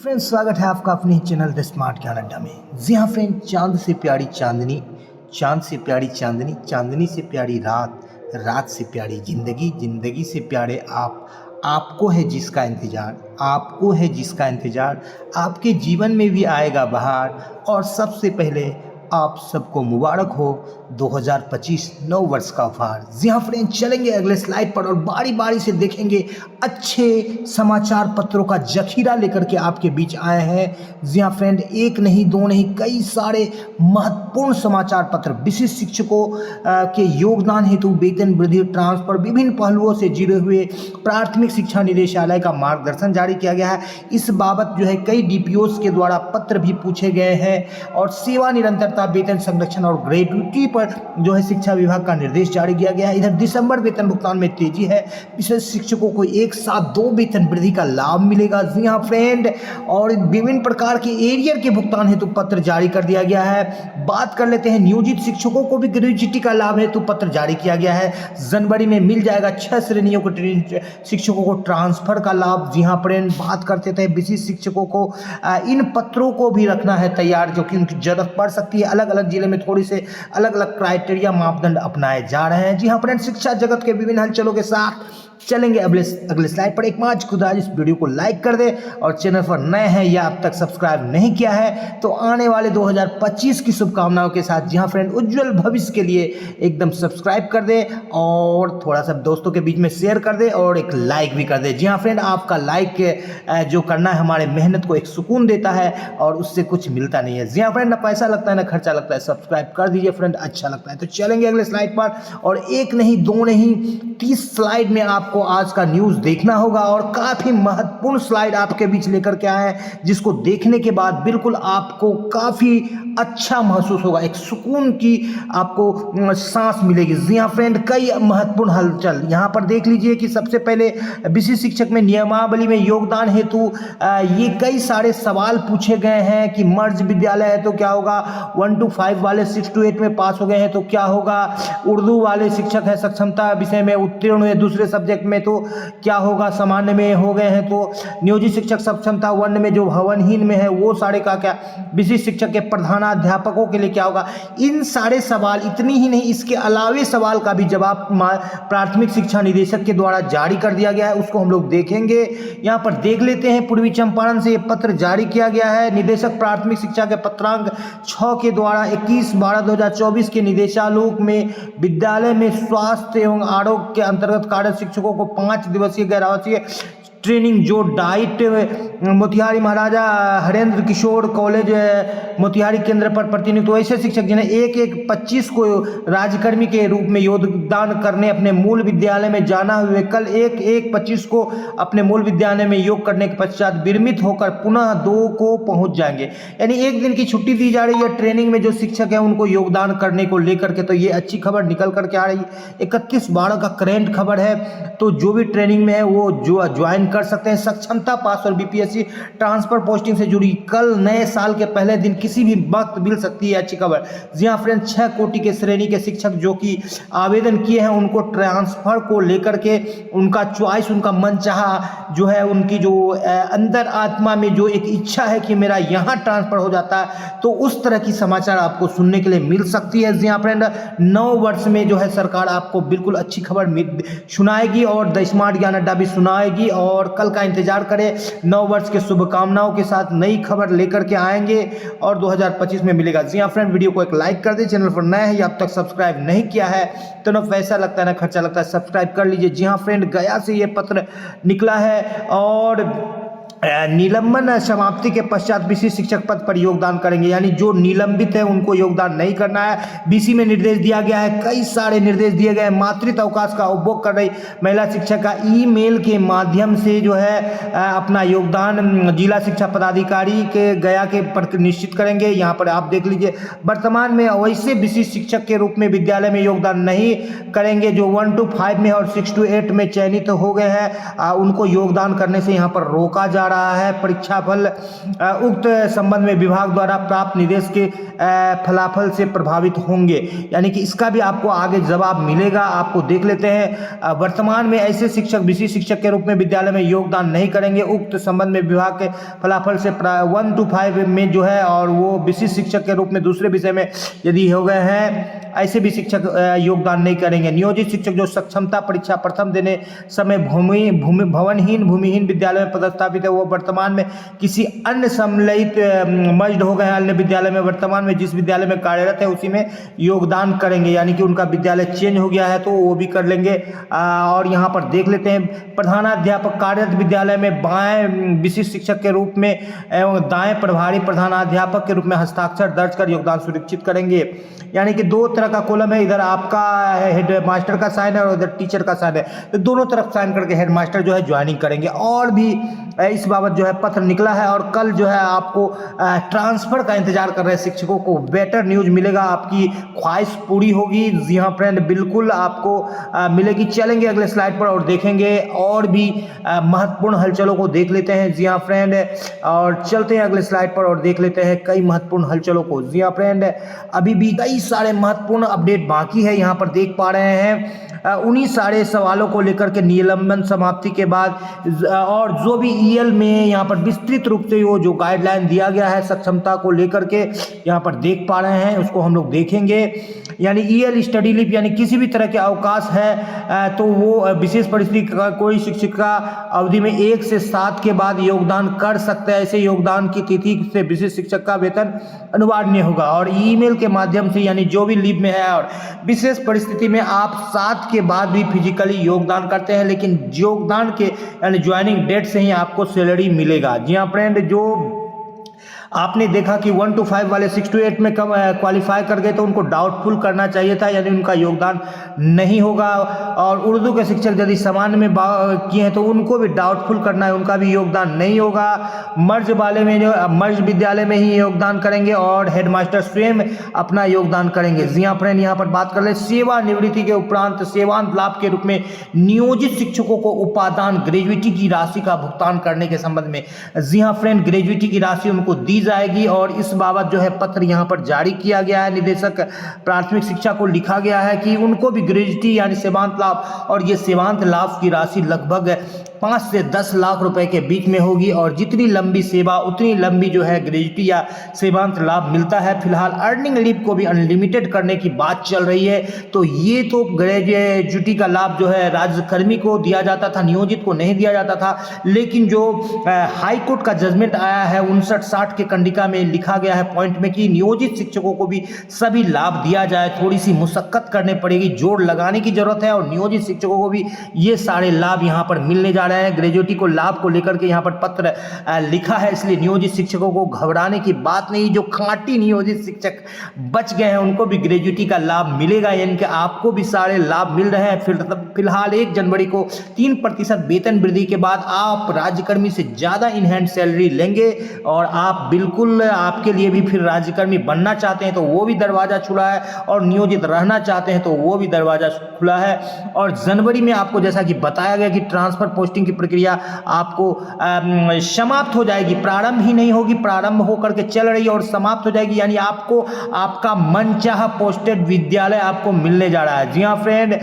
Friends, स्वागत है आपका अपने चैनल द स्मार्ट ज्ञान अड्डा में। जी हाँ फ्रेंड, चांद से प्यारी चांदनी, चांद से प्यारी चांदनी, चांदनी से प्यारी रात, रात से प्यारी जिंदगी, जिंदगी से प्यारे आप। आपको है जिसका इंतज़ार, आपको है जिसका इंतज़ार, आपके जीवन में भी आएगा बहार। और सबसे पहले आप सबको मुबारक हो 2025 नव वर्ष का उपहार। जी हाँ फ्रेंड, चलेंगे अगले स्लाइड पर और बारी बारी से देखेंगे अच्छे समाचार पत्रों का जखीरा लेकर के आपके बीच आए हैं। जी हाँ फ्रेंड, एक नहीं दो नहीं कई सारे महत्वपूर्ण समाचार पत्र विशिष्ट शिक्षकों के योगदान हेतु वेतन वृद्धि, ट्रांसफर, विभिन्न पहलुओं से जुड़े हुए प्राथमिक शिक्षा निदेशालय का मार्गदर्शन जारी किया गया है। इस बाबत जो है कई डीपीओस के द्वारा पत्र भी पूछे गए हैं और सेवा निरंतरता, वेतन संरक्षण और ग्रेजुटी पर जो है शिक्षा विभाग का निर्देश जारी किया गया है। इधर दिसंबर वेतन भुगतान में तेजी है, विशेष शिक्षकों को एक साथ 2 वेतन वृद्धि का लाभ मिलेगा। जी हाँ फ्रेंड, और विभिन्न प्रकार के एरियर के भुगतान हेतु पत्र जारी कर दिया गया है। बात कर लेते हैं, नियोजित शिक्षकों को भी ग्रेजुटी का लाभ हेतु पत्र जारी किया गया है। जनवरी में मिल जाएगा 6 श्रेणियों के शिक्षकों को ट्रांसफर का लाभ। जी हाँ फ्रेंड, बात करते थे विशिष्ट शिक्षकों को इन पत्रों को भी रखना है तैयार, जो कि उनकी जरूरत पड़ सकती है। अलग अलग जिले में थोड़ी से अलग अलग क्राइटेरिया, मापदंड अपनाए जा रहे हैं। जी हाँ फ्रेंड, शिक्षा जगत के विभिन्न हलचलों के साथ चलेंगे अगले स्लाइड पर। एक माच खुदा इस वीडियो को लाइक कर दे और चैनल पर नए हैं या अब तक सब्सक्राइब नहीं किया है तो आने वाले 2025 की शुभकामनाओं के साथ जी हाँ फ्रेंड, उज्जवल भविष्य के लिए एकदम सब्सक्राइब कर दे और थोड़ा सा दोस्तों के बीच में शेयर कर दे और एक लाइक भी कर दे। जी हाँ फ्रेंड, आपका लाइक जो करना है हमारे मेहनत को एक सुकून देता है और उससे कुछ मिलता नहीं है। जी हाँ फ्रेंड, ना पैसा लगता है ना खर्चा लगता है, सब्सक्राइब कर दीजिए फ्रेंड, अच्छा लगता है। तो चलेंगे अगले स्लाइड पर और एक नहीं दो नहीं 30 स्लाइड में आपको आज का न्यूज़ देखना होगा और काफ़ी महत्वपूर्ण स्लाइड आपके बीच लेकर के आए हैं, जिसको देखने के बाद बिल्कुल आपको काफ़ी अच्छा महसूस होगा, एक सुकून की आपको सांस मिलेगी। जी हाँ फ्रेंड, कई महत्वपूर्ण हलचल यहाँ पर देख लीजिए कि सबसे पहले विशिष्ट शिक्षक में नियमावली में योगदान हेतु ये कई सारे सवाल पूछे गए हैं कि मर्ज विद्यालय है तो क्या होगा, 1 to 5 वाले 6 to 8 में पास हो गए हैं तो क्या होगा, उर्दू वाले शिक्षक है सक्षमता विषय में उत्तीर्ण हुए दूसरे सब्जेक्ट में तो क्या होगा, सामान्य में हो गए हैं तो नियोजित शिक्षक सक्षमता 1 में जो भवनहीन में है वो सारे का क्या, विशिष्ट शिक्षक के प्रधानाध्यापकों के लिए क्या होगा। इन सारे सवाल, इतनी ही नहीं इसके अलावे सवाल का भी जवाब प्राथमिक शिक्षा निदेशक के द्वारा जारी कर दिया गया है, उसको हम लोग देखेंगे। यहाँ पर देख लेते हैं, पूर्वी चंपारण से पत्र जारी किया गया है। निदेशक प्राथमिक शिक्षा के पत्रांक 6 के द्वारा 21/12/2024 के निदेशालय में विद्यालय में स्वास्थ्य एवं आरोग्य के अंतर्गत कार्य शिक्षकों को 5 दिवसीय गैर आवासीय ट्रेनिंग जो डाइट मोतिहारी महाराजा हरेंद्र किशोर कॉलेज मोतिहारी केंद्र पर प्रतिनिधित्व, तो ऐसे शिक्षक जिन्हें 1/1/25 को राज्यकर्मी के रूप में योगदान करने अपने मूल विद्यालय में जाना हुए कल 1/1/25 को अपने मूल विद्यालय में योग करने के पश्चात विरमित होकर पुनः 2 को पहुंच जाएंगे। यानी 1 दिन की छुट्टी दी जा रही है ट्रेनिंग में जो शिक्षक है उनको योगदान करने को लेकर के। तो ये अच्छी खबर निकल करके आ रही है। 31/12 का करेंट खबर है, तो जो भी ट्रेनिंग में है वो जो ज्वाइन कर सकते हैं। सक्षमता पास और बीपीएससी ट्रांसफर पोस्टिंग से जुड़ी कल नए साल के पहले दिन किसी भी वक्त मिल सकती है अच्छी खबर। जी हाँ फ्रेंड, 6 कोटि के श्रेणी के शिक्षक जो कि आवेदन किए हैं उनको ट्रांसफर को लेकर के उनका चॉइस, उनका मनचाहा जो है, उनकी जो अंदर आत्मा में जो एक इच्छा है कि मेरा यहाँ ट्रांसफर हो जाता है, तो उस तरह की समाचार आपको सुनने के लिए मिल सकती है। जी हाँ फ्रेंड, 9 वर्ष में जो है सरकार आपको बिल्कुल अच्छी खबर सुनाएगी और द स्मार्ट ज्ञान अड्डा भी सुनाएगी और कल का इंतजार करें। 9 वर्ष के शुभकामनाओं के साथ नई खबर लेकर के आएंगे और 2025 में मिलेगा। जी हाँ फ्रेंड, वीडियो को एक लाइक कर दे, चैनल पर नए हैं या अब तक सब्सक्राइब नहीं किया है तो ना पैसा लगता है ना खर्चा लगता है, सब्सक्राइब कर लीजिए। जी हाँ फ्रेंड, गया से ये पत्र निकला है और निलंबन समाप्ति के पश्चात विशिष्ट शिक्षक पद पर योगदान करेंगे, यानी जो निलंबित है उनको योगदान नहीं करना है। बीसी में निर्देश दिया गया है, कई सारे निर्देश दिए गए हैं। मातृत्व अवकाश का उपभोग कर रही महिला शिक्षक का ईमेल के माध्यम से जो है अपना योगदान जिला शिक्षा पदाधिकारी के गया के पर निश्चित करेंगे। यहाँ पर आप देख लीजिए, वर्तमान में वैसे विशिष्ट शिक्षक के रूप में विद्यालय में योगदान नहीं करेंगे जो 1 to 5 में और 6 to 8 में चयनित हो गए हैं, उनको योगदान करने से यहाँ पर रोका जा रहा है। परीक्षा फल उक्त संबंध में विभाग द्वारा प्राप्त निर्देश के फलाफल से प्रभावित होंगे, यानी कि इसका भी आपको आगे जवाब मिलेगा। आपको देख लेते हैं। वर्तमान में ऐसे शिक्षक विशिष्ट शिक्षक के रूप में विद्यालय में योगदान नहीं करेंगे। उक्त संबंध में विभाग के फलाफल से 1 to 5 में जो है और वो विशिष्ट शिक्षक के रूप में दूसरे विषय में यदि हो गए हैं, ऐसे भी शिक्षक योगदान नहीं करेंगे। नियोजित शिक्षक जो सक्षमता परीक्षा प्रथम देने समय भूमिहीन विद्यालय में पदस्थापित है, वो वर्तमान में किसी अन्य सम्मिलित मर्ज्ड हो गए हैं अन्य विद्यालय में, वर्तमान में जिस विद्यालय में कार्यरत है उसी में योगदान करेंगे, यानी कि उनका विद्यालय चेंज हो गया है तो वो भी कर लेंगे। और यहाँ पर देख लेते हैं, प्रधानाध्यापक कार्यरत विद्यालय में बाएं विशिष्ट शिक्षक के रूप में एवं दाएं प्रभारी प्रधानाध्यापक के रूप में हस्ताक्षर दर्ज कर योगदान सुनिश्चित करेंगे। यानी कि दो तरह का कॉलम है, इधर आपका हेड मास्टर का साइन है और इधर टीचर का साइन है, तो दोनों तरफ साइन करके हेड मास्टर जो है ज्वाइनिंग करेंगे। और भी इस बाबत जो है पत्र निकला है और कल जो है आपको ट्रांसफर का इंतजार कर रहे शिक्षकों को बेटर न्यूज मिलेगा, आपकी ख्वाहिश पूरी होगी। जी हाँ फ्रेंड, बिल्कुल आपको मिलेगी। चलेंगे अगले स्लाइड पर और देखेंगे और भी महत्वपूर्ण हलचलों को देख लेते हैं। जी हाँ फ्रेंड, और चलते हैं अगले स्लाइड पर और देख लेते हैं कई महत्वपूर्ण हलचलों को। जी हाँ फ्रेंड, अभी भी कई सारे महत्वपूर्ण अपडेट बाकी है, यहाँ पर देख पा रहे हैं। उन्हीं सारे सवालों को लेकर के निलंबन समाप्ति के बाद और जो भी ईएल में यहाँ पर विस्तृत रूप से वो जो गाइडलाइन दिया गया है सक्षमता को लेकर के यहाँ पर देख पा रहे हैं, उसको हम लोग देखेंगे। यानी ईएल स्टडी लीव यानी किसी भी तरह के अवकाश है तो वो विशेष परिस्थिति का कोई शिक्षिका अवधि में 1 से 7 के बाद योगदान कर सकता है। ऐसे योगदान की तिथि से विशेष शिक्षक का वेतन अनिवार्य होगा। और ईमेल के माध्यम से यानी जो भी लीव में है और विशेष परिस्थिति में आप 7 के बाद भी फिजिकली योगदान करते हैं, लेकिन योगदान के यानी ज्वाइनिंग डेट से ही आपको सैलरी मिलेगा। जी हाँ फ्रेंड, जो आपने देखा कि 1 to 5 वाले 6 to 8 में कम क्वालिफाई कर गए तो उनको डाउटफुल करना चाहिए था, यानी उनका योगदान नहीं होगा। और उर्दू के शिक्षक यदि सामान्य में किए हैं तो उनको भी डाउटफुल करना है, उनका भी योगदान नहीं होगा। मर्ज वाले में जो मर्ज विद्यालय में ही योगदान करेंगे और हेडमास्टर स्वयं अपना योगदान करेंगे। जी हाँ फ्रेंड, यहाँ पर बात कर ले सेवानिवृत्ति के उपरांत सेवांत लाभ के रूप में नियोजित शिक्षकों को उपादान ग्रेजुएटी की राशि का भुगतान करने के संबंध में। जी हाँ फ्रेंड, ग्रेजुएटी की राशि उनको दी जाएगी और इस बाबत जो है पत्र यहाँ पर जारी किया गया है। निदेशक प्राथमिक शिक्षा को लिखा गया है कि उनको भी ग्रेजुएटी यानी सेवांत लाभ, और ये सेवांत लाभ की राशि लगभग 5 से 10 लाख रुपए के बीच में होगी। और जितनी लंबी सेवा उतनी लंबी जो है ग्रेजुएटी या सेवांत लाभ मिलता है। फिलहाल अर्निंग लीव को भी अनलिमिटेड करने की बात चल रही है, तो ये तो ग्रेजुएटी का लाभ जो है राज्यकर्मी को दिया जाता था, नियोजित को नहीं दिया जाता था। लेकिन जो हाई कोर्ट का जजमेंट आया है 59-60 के कंडिका में लिखा गया है पॉइंट में कि नियोजित शिक्षकों को भी सभी लाभ दिया जाए। थोड़ी सी मुशक्कत करनी पड़ेगी, जोड़ लगाने की जरूरत है और नियोजित शिक्षकों को भी ये सारे लाभ यहाँ पर मिलने जा रहे हैं। ग्रेजुएटी को लाभ को लेकर के यहाँ पर पत्र लिखा है, इसलिए नियोजित शिक्षकों को घबराने की बात नहीं। जो खांटी नियोजित शिक्षक बच गए हैं उनको भी ग्रेजुएटी का लाभ मिलेगा, यानी कि आपको भी सारे लाभ मिल रहे हैं। फिलहाल 1 जनवरी को 3% वेतन वृद्धि के बाद आप राज्यकर्मी से ज्यादा इन हैंड सैलरी लेंगे और आप बिल्कुल आपके लिए भी फिर राज्यकर्मी बनना चाहते हैं तो वो भी दरवाजा खुला है, और नियोजित रहना चाहते हैं तो वो भी दरवाजा खुला है। और जनवरी में आपको जैसा कि बताया गया कि ट्रांसफर पोस्टिंग की प्रक्रिया आपको समाप्त हो जाएगी, प्रारंभ ही नहीं होगी, प्रारंभ होकर के चल रही है और समाप्त हो जाएगी, यानी आपको आपका मनचाहा पोस्टेड विद्यालय आपको मिलने जा रहा है। जी हाँ फ्रेंड,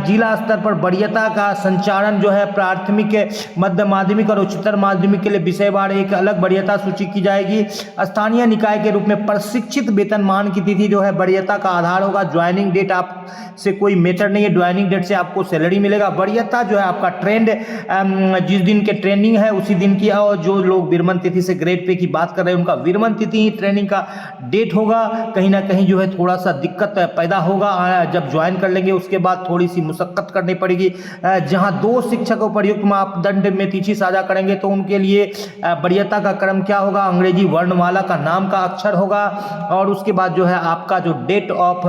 जिला स्तर पर वरीयता का संचालन जो है प्राथमिक, मध्य माध्यमिक और उच्चतर माध्यमिक के लिए विषयवार एक अलग वरीयता सूची की जाएगी। स्थानीय निकाय के रूप में प्रशिक्षित वेतनमान की तिथि जो है वरीयता का आधार होगा। ज्वाइनिंग डेट आप से कोई मैटर नहीं है, ज्वाइनिंग डेट से आपको सैलरी मिलेगा। वरीयता जो है आपका ट्रेंड जिस दिन के ट्रेनिंग है उसी दिन की, और जो लोग विरमण तिथि से ग्रेड पे की बात कर रहे हैं उनका विरमण तिथि ही ट्रेनिंग का डेट होगा। कहीं ना कहीं जो है थोड़ा सा दिक्कत पैदा होगा जब ज्वाइन कर लेंगे, उसके बाद थोड़ी सी मुशक्कत करनी पड़ेगी। जहां 2 शिक्षकों प्रयुक्त मापदंड में तिथि साझा करेंगे तो उनके लिए वरीयता का क्रम क्या होगा, अंग्रेजी वर्णमाला का नाम का अक्षर होगा, और उसके बाद जो है आपका जो डेट ऑफ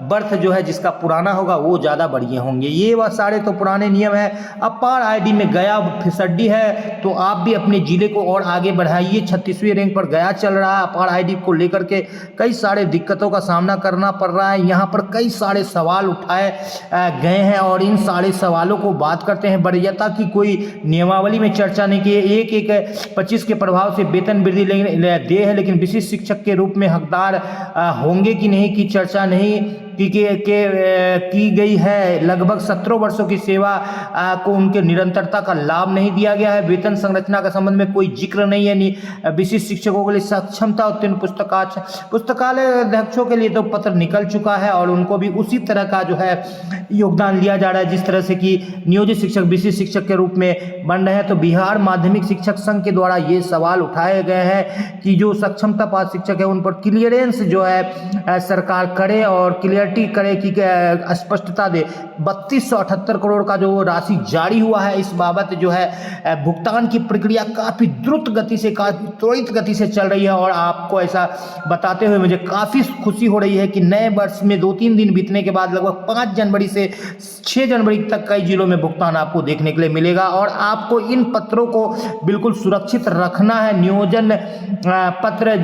बर्थ जो है जिसका पुराना होगा वो ज़्यादा बढ़िया होंगे। ये वह सारे तो पुराने नियम है। अपार आईडी में गया फिसड्डी है तो आप भी अपने जिले को और आगे बढ़ाइए। 36वीं रैंक पर गया चल रहा है। अपार आईडी को लेकर के कई सारे दिक्कतों का सामना करना पड़ रहा है। यहाँ पर कई सारे सवाल उठाए गए हैं और इन सारे सवालों को बात करते हैं। वरीयता की कोई नियमावली में चर्चा नहीं की। एक 25 के प्रभाव से वेतन वृद्धि दे है, लेकिन विशिष्ट शिक्षक के रूप में हकदार होंगे कि नहीं की चर्चा नहीं की गई है। लगभग 17 वर्षों की सेवा को उनके निरंतरता का लाभ नहीं दिया गया है। वेतन संरचना का संबंध में कोई जिक्र नहीं है। विशिष्ट शिक्षकों के लिए सक्षमता उत्तीर्ण पुस्तकालय अध्यक्षों के लिए तो पत्र निकल चुका है और उनको भी उसी तरह का जो है योगदान दिया जा रहा है जिस तरह से कि नियोजित शिक्षक विशिष्ट शिक्षक के रूप में बन रहे हैं। तो बिहार माध्यमिक शिक्षक संघ के द्वारा ये सवाल उठाए गए हैं कि जो सक्षमता पात्र शिक्षक है उन पर क्लियरेंस जो है सरकार करे और क्लियरिटी करे कि स्पष्टता दे। 3278 करोड़ का जो राशि जारी हुआ है, इस बाबत जो है भुगतान की प्रक्रिया काफ़ी द्रुत गति से त्वरित गति से चल रही है और आपको ऐसा बताते हुए मुझे काफ़ी खुशी हो रही है कि नए वर्ष में 2-3 दिन बीतने के बाद लगभग 5 जनवरी से 6 जनवरी तक कई जिलों में भुगतान आपको देखने के लिए मिलेगा और आपको इन पत्रों को बिल्कुल सुरक्षित रखना है। नियोजन पत्र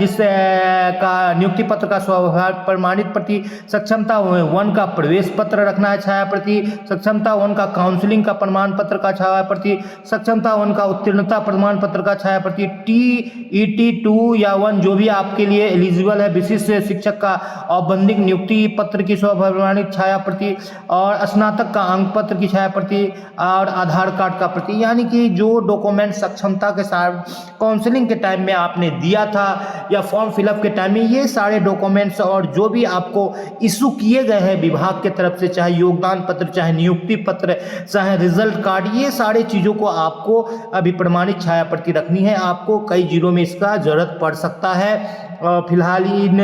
का नियुक्ति पत्र का स्वाभाविक प्रमाणित प्रति, सक्षमता 1 का प्रवेश पत्र रखना है छाया प्रति, सक्षमता 1 का काउंसलिंग का प्रमाण पत्र का छाया प्रति, सक्षमता 1 का उत्तीर्णता प्रमाण पत्र का छाया प्रति, TET 2 या 1 जो भी आपके लिए एलिजिबल है, विशिष्ट शिक्षक का औपबंधिक नियुक्ति पत्र की स्वप्रमाणित छाया प्रति और स्नातक का अंक पत्र की छाया प्रति और आधार कार्ड का प्रति। यानी कि जो डॉक्यूमेंट सक्षमता के साथ काउंसलिंग के टाइम में आपने दिया था या फॉर्म फिलअप के टाइम में, ये सारे डॉक्यूमेंट्स और जो भी आपको इशू किए गए हैं विभाग के तरफ से, चाहे योगदान पत्र, चाहे नियुक्ति पत्र, चाहे रिजल्ट कार्ड, ये सारे चीज़ों को आपको अभी प्रमाणित छाया प्रति रखनी है। आपको कई जिलों में इसका जरूरत पड़ सकता है। फिलहाल इन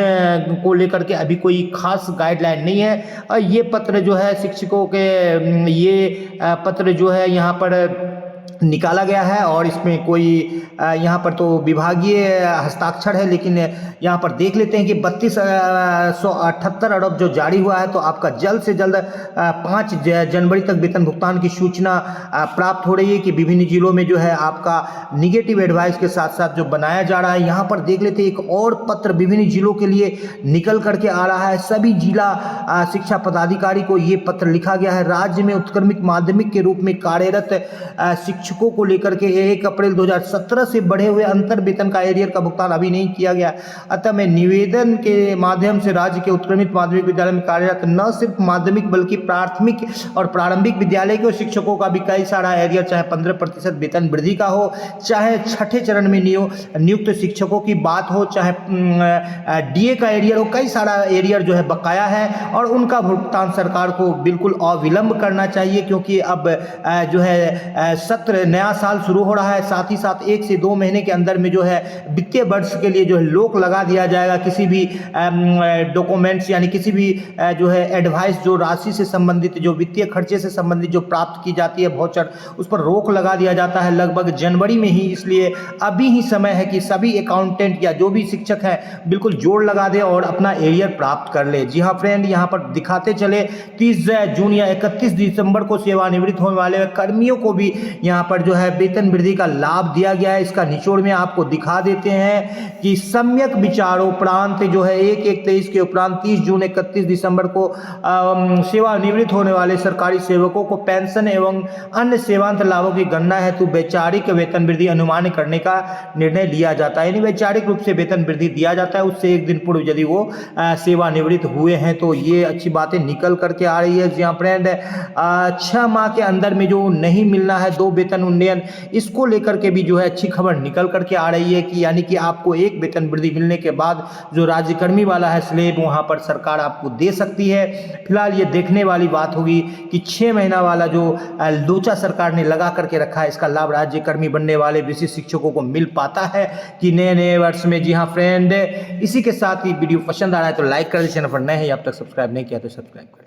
को लेकर के अभी कोई खास गाइडलाइन नहीं है। और ये पत्र जो है शिक्षकों के ये पत्र जो है यहाँ पर निकाला गया है और इसमें कोई यहाँ पर तो विभागीय हस्ताक्षर है, लेकिन यहाँ पर देख लेते हैं कि 3278 अरब जो जारी हुआ है तो आपका जल्द से जल्द 5 जनवरी तक वेतन भुगतान की सूचना प्राप्त हो रही है कि विभिन्न जिलों में जो है आपका निगेटिव एडवाइस के साथ साथ जो बनाया जा रहा है। यहाँ पर देख लेते हैं एक और पत्र विभिन्न जिलों के लिए निकल करके आ रहा है। सभी जिला शिक्षा पदाधिकारी को ये पत्र लिखा गया है। राज्य में उत्क्रमित माध्यमिक के रूप में कार्यरत शिक्षकों को लेकर के 1 अप्रैल 2017 से बढ़े हुए अंतर वेतन का एरियर का भुगतान अभी नहीं किया गया। अतः मैं निवेदन के माध्यम से राज्य के उत्क्रमित माध्यमिक विद्यालय में कार्यरत न सिर्फ माध्यमिक बल्कि प्राथमिक और प्रारंभिक विद्यालय के शिक्षकों का भी कई सारा एरियर, चाहे 15% वेतन वृद्धि का हो, चाहे छठे चरण में नियुक्त शिक्षकों की बात हो, चाहे DA का एरियर हो, कई सारा एरियर जो है बकाया है और उनका भुगतान सरकार को बिल्कुल अविलंब करना चाहिए। क्योंकि अब जो है सत्र नया साल शुरू हो रहा है, साथ ही साथ 1 से 2 महीने के अंदर में जो है वित्तीय वर्ष के लिए जो है लोक लगा दिया जाएगा। किसी भी डॉक्यूमेंट्स यानी किसी भी जो है एडवाइस जो राशि से संबंधित, जो वित्तीय खर्चे से संबंधित जो प्राप्त की जाती है वाउचर, उस पर रोक लगा दिया जाता है लगभग जनवरी में ही। इसलिए अभी ही समय है कि सभी अकाउंटेंट या जो भी शिक्षक हैं बिल्कुल जोड़ लगा दे और अपना एरियर प्राप्त कर ले। जी हाँ फ्रेंड, यहाँ पर दिखाते चले 30 जून या 31 दिसंबर को सेवानिवृत्त होने वाले कर्मियों को भी यहाँ पर जो है वेतन वृद्धि का लाभ दिया गया है। इसका निचोड़ में आपको दिखा देते हैं कि सम्यक विचारोपरांत जो है 1/1/23 के उपरांत 30 जून 31 दिसंबर को सेवानिवृत्त होने वाले सरकारी सेवकों को पेंशन एवं अन्य सेवांत लाभों की गणना हेतु वैचारिक वेतन वृद्धि अनुमान करने का निर्णय लिया जाता है। यानी वैचारिक रूप से वेतन वृद्धि दिया जाता है उससे 1 दिन पूर्व यदि वो सेवानिवृत्त हुए हैं। तो ये अच्छी बातें निकल करके आ रही है। जहाँ फ्रेंड 6 माह के अंदर में जो नहीं मिलना है 2 वेतन उन्नयन, इसको लेकर के भी जो है अच्छी खबर निकल करके आ रही है कि यानी कि आपको 1 वेतन वृद्धि मिलने के बाद जो राज्यकर्मी वाला है स्लेब वहाँ पर सरकार आपको दे सकती है। फिलहाल ये देखने वाली बात होगी कि 6 महीना वाला जो लोचा सरकार ने लगा करके रखा है, इसका लाभ राज्यकर्मी बनने वाले विशिष्ट शिक्षकों को मिल पाता है कि नए वर्ष में। जी हाँ फ्रेंड, इसी के साथ ही वीडियो पसंद आ रहा है तो लाइक कर दे, चैनल पर नए हैं अब तक सब्सक्राइब नहीं किया तो सब्सक्राइब कर।